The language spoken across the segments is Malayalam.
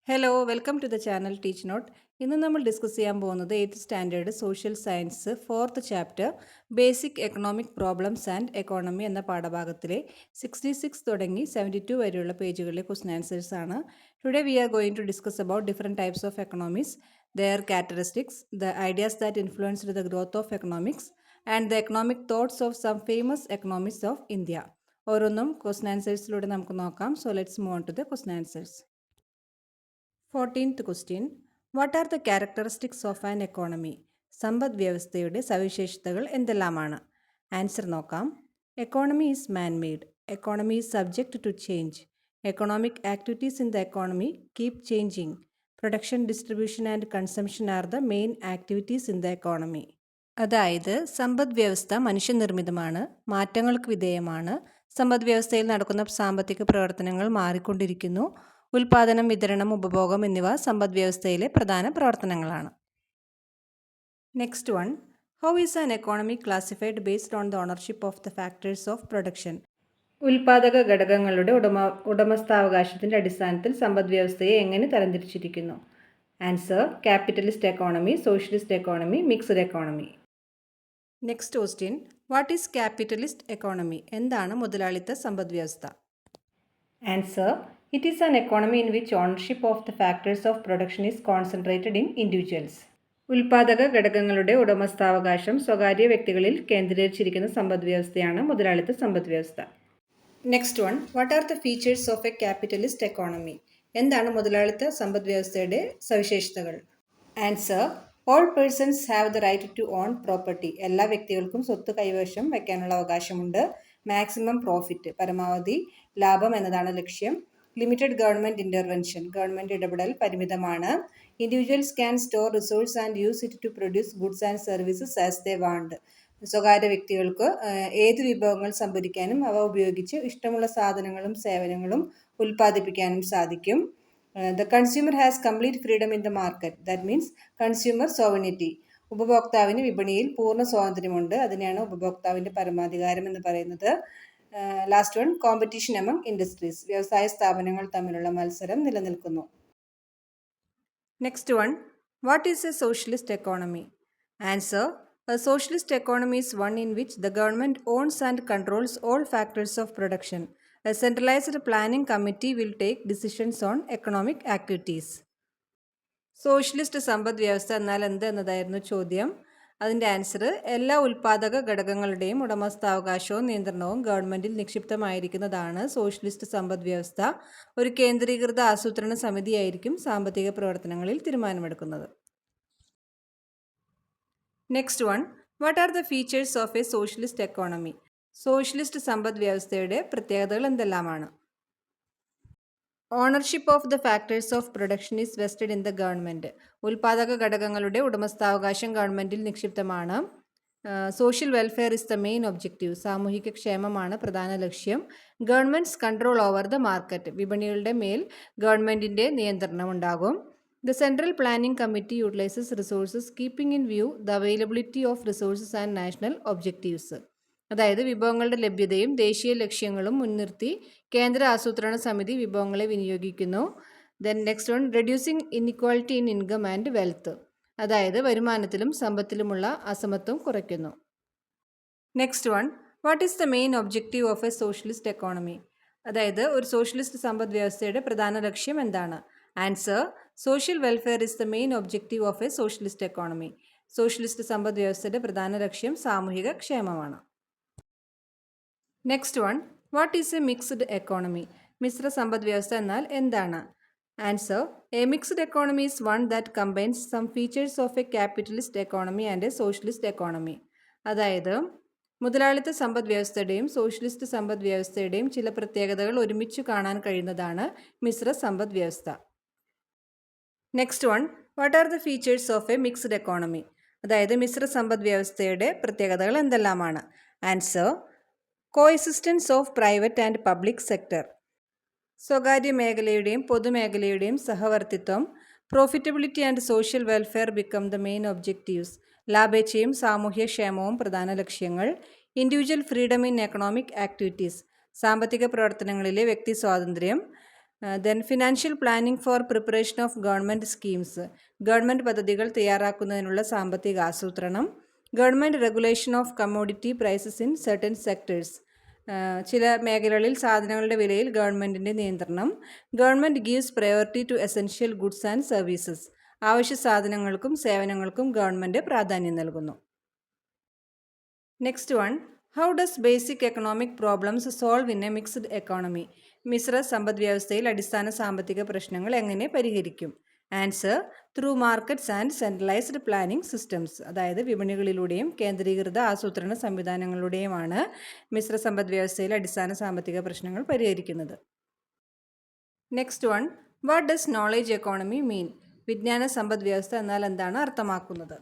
Hello welcome to the channel Teach Note. ഇന്ന് നമ്മൾ ഡിസ്കസ് ചെയ്യാൻ പോകുന്നത് 8th standard social science 4th chapter basic economic problems and economy എന്ന പാഠഭാഗത്തിലെ 66 തുടങ്ങി 72 വരെയുള്ള പേജുകളിലെ ക്വസ്റ്റൻ ആൻസേഴ്സ് ആണ്. Today we are going to discuss about different types of economies, their characteristics, the ideas that influenced the growth of economics, and the economic thoughts of some famous economists of India. ഓരോന്നും ക്വസ്റ്റൻ ആൻസേഴ്സിലൂടെ നമുക്ക് നോക്കാം. So let's move on to the question answers. 14th question. What are the characteristics of an economy? സമ്പദ് വ്യവസ്ഥയുടെ സവിശേഷതകൾ എന്തെല്ലാമാണ്? ആൻസർ നോക്കാം. Economy is man made. Economy is subject to change. Economic activities in the economy keep changing. Production, distribution and consumption are the main activities in the economy. അതായത് സമ്പദ് വ്യവസ്ഥ മനുഷ്യനിർമ്മിതമാണ്, മാറ്റങ്ങൾക്ക് വിധേയമാണ്. സമ്പദ് വ്യവസ്ഥയിൽ നടക്കുന്ന സാമ്പത്തിക പ്രവർത്തനങ്ങൾ മാറിക്കൊണ്ടിരിക്കുന്നു. ഉൽപാദനം, വിതരണം, ഉപഭോഗം എന്നിവ സമ്പദ് വ്യവസ്ഥയിലെ പ്രധാന പ്രവർത്തനങ്ങളാണ്. Next one. How is an economy classified based on the ownership of the factors of production? ഉൽപാദക ഘടകങ്ങളുടെ ഉടമസ്ഥാവകാശത്തിൻ്റെ അടിസ്ഥാനത്തിൽ സമ്പദ് വ്യവസ്ഥയെ എങ്ങനെ തരംതിരിച്ചിരിക്കുന്നു? Answer capitalist economy, socialist economy, mixed economy. Next question. What is capitalist economy? എന്താണ് മുതലാളിത്ത സമ്പദ് വ്യവസ്ഥ? Answer It is an economy in which ownership of the factors of production is concentrated in individuals. ഉൽപാദക ഘടകങ്ങളുടെ ഉടമസ്ഥാവകാശം സ്വകാര്യ വ്യക്തികളിൽ കേന്ദ്രീകരിച്ചിരിക്കുന്ന സമ്പദ് വ്യവസ്ഥയാണ് മുതലാളിത്ത സമ്പദ് വ്യവസ്ഥ. Next one. What are the features of a capitalist economy? എന്താണ് മുതലാളിത്ത സമ്പദ് വ്യവസ്ഥയുടെ സവിശേഷതകൾ? Answer all persons have the right to own property. എല്ലാ വ്യക്തികൾക്കും സ്വത്ത് കൈവശം വയ്ക്കാനുള്ള അവകാശമുണ്ട്. മാക്സിമം പ്രോഫിറ്റ്, പരമാവധി ലാഭം എന്നതാണ് ലക്ഷ്യം. ലിമിറ്റഡ് ഗവൺമെൻറ് ഇൻ്റർവെൻഷൻ, ഗവൺമെൻറ് ഇടപെടൽ പരിമിതമാണ്. Individuals can store resource and use it to produce goods and services as they want. സ്വകാര്യ വ്യക്തികൾക്ക് ഏത് വിഭവങ്ങൾ സംഭരിക്കാനും അവ ഉപയോഗിച്ച് ഇഷ്ടമുള്ള സാധനങ്ങളും സേവനങ്ങളും ഉൽപ്പാദിപ്പിക്കാനും സാധിക്കും. The consumer has complete freedom in the market. That means consumer sovereignty. ഉപഭോക്താവിന് വിപണിയിൽ പൂർണ്ണ സ്വാതന്ത്ര്യമുണ്ട്. അതിനെയാണ് ഉപഭോക്താവിൻ്റെ പരമാധികാരം എന്ന് പറയുന്നത്. Last one. Competition among industries. വ്യവസായ സ്ഥാപനങ്ങൾ തമ്മിലുള്ള മത്സരം നിലനിൽക്കുന്നു. Next one. What is a socialist economy? Answer a socialist economy is one in which the government owns and controls all factors of production. A centralised planning committee will take decisions on economic activities. Socialist സമ്പദ് വ്യവസ്ഥ എന്നാൽ എന്ത് എന്നതായിരുന്നു ചോദ്യം. അതിൻ്റെ ആൻസർ എല്ലാ ഉൽപാദക ഘടകങ്ങളുടെയും ഉടമസ്ഥാവകാശവും നിയന്ത്രണവും ഗവൺമെൻറ്റിൽ നിക്ഷിപ്തമായിരിക്കുന്നതാണ് സോഷ്യലിസ്റ്റ് സമ്പദ് വ്യവസ്ഥ. ഒരു കേന്ദ്രീകൃത ആസൂത്രണ സമിതിയായിരിക്കും സാമ്പത്തിക പ്രവർത്തനങ്ങളിൽ തീരുമാനമെടുക്കുന്നത്. Next one. What are the features of a socialist economy? സോഷ്യലിസ്റ്റ് സമ്പദ് വ്യവസ്ഥയുടെ പ്രത്യേകതകൾ എന്തെല്ലാമാണ്? Ownership of the factors of production is vested in the government. ഉൽപാദക ഘടകങ്ങളുടെ ഉടമസ്ഥാവകാശം ഗവൺമെൻറ്റിൽ നിക്ഷിപ്തമാണ്. Social welfare is the main objective. സാമൂഹിക ക്ഷേമമാണ് പ്രധാന ലക്ഷ്യം. Government's control over the market. വിപണികളുടെ മേൽ ഗവൺമെൻറ്റിൻ്റെ നിയന്ത്രണം ഉണ്ടാകും. The central planning committee utilises resources keeping in view the availability of resources and national objectives. അതായത് വിഭവങ്ങളുടെ ലഭ്യതയും ദേശീയ ലക്ഷ്യങ്ങളും മുൻനിർത്തി കേന്ദ്ര ആസൂത്രണ സമിതി വിഭവങ്ങളെ വിനിയോഗിക്കുന്നു. Then next one. Reducing inequality in income and wealth. അതായത് വരുമാനത്തിലും സമ്പത്തിലുമുള്ള അസമത്വം കുറയ്ക്കുന്നു. Next one. What is the main objective of a socialist economy? അതായത് ഒരു സോഷ്യലിസ്റ്റ് സമ്പദ് വ്യവസ്ഥയുടെ പ്രധാന ലക്ഷ്യം എന്താണ്? Answer social welfare is the main objective of a socialist economy. സോഷ്യലിസ്റ്റ് സമ്പദ് വ്യവസ്ഥയുടെ പ്രധാന ലക്ഷ്യം സാമൂഹിക ക്ഷേമമാണ്. Next one. What is a mixed economy? മിശ്ര സമ്പദ് വ്യവസ്ഥ എന്നാൽ എന്താണ്? Answer A mixed economy is one that combines some features of a capitalist economy and a socialist economy. അതായത് മുതലാളിത്ത സമ്പദ് വ്യവസ്ഥയുടെയും സോഷ്യലിസ്റ്റ് സമ്പദ് വ്യവസ്ഥയുടെയും ചില പ്രത്യേകതകൾ ഒരുമിച്ച് കാണാൻ കഴിയുന്നതാണ് മിശ്ര സമ്പദ് വ്യവസ്ഥ. Next one. What are the features of a mixed economy? അതായത് മിശ്ര സമ്പദ് വ്യവസ്ഥയുടെ പ്രത്യേകതകൾ എന്തെല്ലാമാണ്? Answer coexistence of private and public sector. സ്വകാര്യ മേഖലയുടെയും പൊതുമേഖലയുടെയും സഹവർത്തിത്വം. Profitability and social welfare become the main objectives. ലാഭേച്ഛയും സാമൂഹ്യ ക്ഷേമവും പ്രധാന ലക്ഷ്യങ്ങൾ. Individual freedom in economic activities. സാമ്പത്തിക പ്രവർത്തനങ്ങളിലെ വ്യക്തി സ്വാതന്ത്ര്യം. Then financial planning for preparation of government schemes, government പദ്ധതികൾ തയ്യാറാക്കുന്നതിനുള്ള സാമ്പത്തിക ആസൂത്രണം. Government regulation of commodity prices in certain sectors, ചില മേഖലകളിൽ സാധനങ്ങളുടെ വിലയിൽ ഗവൺമെൻറ്റിൻ്റെ നിയന്ത്രണം. Government gives priority to essential goods and services, ആവശ്യ സാധനങ്ങൾക്കും സേവനങ്ങൾക്കും ഗവൺമെൻറ് പ്രാധാന്യം നൽകുന്നു. Next one, how does basic economic problems solve in a mixed economy? മിശ്ര സമ്പദ് വ്യവസ്ഥയിൽ അടിസ്ഥാന സാമ്പത്തിക പ്രശ്നങ്ങൾ എങ്ങനെ പരിഹരിക്കും? Answer, through markets and centralised planning systems, അതായത് വിപണികളിലൂടെയും കേന്ദ്രീകൃത ആസൂത്രണ സംവിധാനങ്ങളിലൂടെയുമാണ് മിശ്ര സമ്പദ് വ്യവസ്ഥയിൽ അടിസ്ഥാന സാമ്പത്തിക പ്രശ്നങ്ങൾ പരിഹരിക്കുന്നത്. Next one, what does knowledge economy mean? വിജ്ഞാന സമ്പദ് വ്യവസ്ഥ എന്നാൽ എന്താണ് അർത്ഥമാക്കുന്നത്?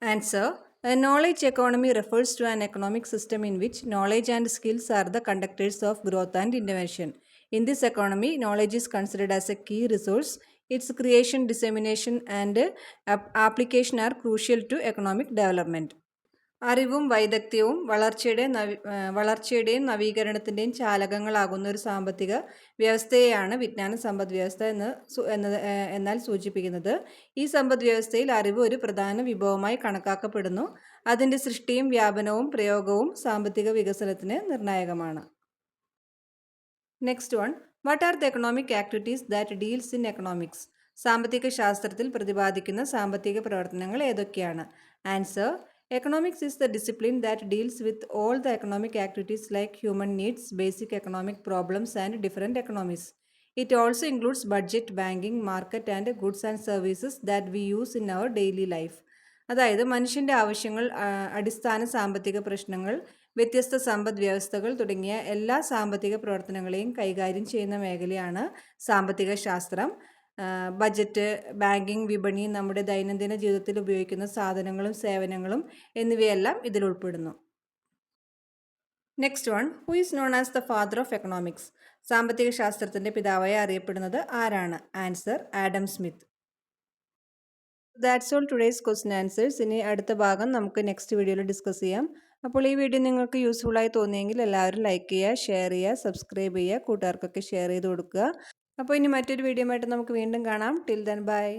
Answer, a knowledge economy refers to an economic system in which knowledge and skills are the conductors of growth and innovation. In this economy, knowledge is considered as a key resource. Its creation, dissemination, and application are crucial to economic development. അറിവും വൈദഗ്ധ്യവും വളർച്ചയുടെയും നവീകരണത്തിൻ്റെയും ചാലകങ്ങളാകുന്ന ഒരു സാമ്പത്തിക വ്യവസ്ഥയെയാണ് വിജ്ഞാന സമ്പദ് വ്യവസ്ഥ എന്നാൽ സൂചിപ്പിക്കുന്നത്. ഈ സമ്പദ് വ്യവസ്ഥയിൽ അറിവ് ഒരു പ്രധാന വിഭവമായി കണക്കാക്കപ്പെടുന്നു. അതിൻ്റെ സൃഷ്ടിയും വ്യാപനവും പ്രയോഗവും സാമ്പത്തിക വികസനത്തിന് നിർണായകമാണ്. Next one, what are the economic activities that deals in economics? സാമ്പത്തിക ശാസ്ത്രത്തിൽ പ്രതിപാദിക്കുന്ന സാമ്പത്തിക പ്രവർത്തനങ്ങൾ ഏതൊക്കെയാണ്? Answer, economics is the discipline that deals with all the economic activities like human needs, basic economic problems, and different economies. It also includes budget, banking, market, and goods and services that we use in our daily life. അതായത് മനുഷ്യൻ്റെ ആവശ്യങ്ങൾ, അടിസ്ഥാന സാമ്പത്തിക പ്രശ്നങ്ങൾ, വ്യത്യസ്ത സമ്പദ് വ്യവസ്ഥകൾ തുടങ്ങിയ എല്ലാ സാമ്പത്തിക പ്രവർത്തനങ്ങളെയും കൈകാര്യം ചെയ്യുന്ന മേഖലയാണ് സാമ്പത്തിക ശാസ്ത്രം. ബജറ്റ്, ബാങ്കിങ്, വിപണി, നമ്മുടെ ദൈനംദിന ജീവിതത്തിൽ ഉപയോഗിക്കുന്ന സാധനങ്ങളും സേവനങ്ങളും എന്നിവയെല്ലാം ഇതിൽ ഉൾപ്പെടുന്നു. Next one, who is known as the father of economics? സാമ്പത്തിക ശാസ്ത്രത്തിൻ്റെ പിതാവായി അറിയപ്പെടുന്നത് ആരാണ്? Answer, Adam Smith. That's all today's question answers. ഇനി അടുത്ത ഭാഗം നമുക്ക് നെക്സ്റ്റ് വീഡിയോയിൽ ഡിസ്കസ് ചെയ്യാം. അപ്പോൾ ഈ വീഡിയോ നിങ്ങൾക്ക് യൂസ്ഫുള്ളായി തോന്നിയെങ്കിൽ എല്ലാവരും ലൈക്ക് ചെയ്യുക, ഷെയർ ചെയ്യുക, സബ്സ്ക്രൈബ് ചെയ്യുക, കൂട്ടുകാർക്കൊക്കെ ഷെയർ ചെയ്ത് കൊടുക്കുക. അപ്പോൾ ഇനി മറ്റൊരു വീഡിയോ ആയിട്ട് നമുക്ക് വീണ്ടും കാണാം. Till then bye.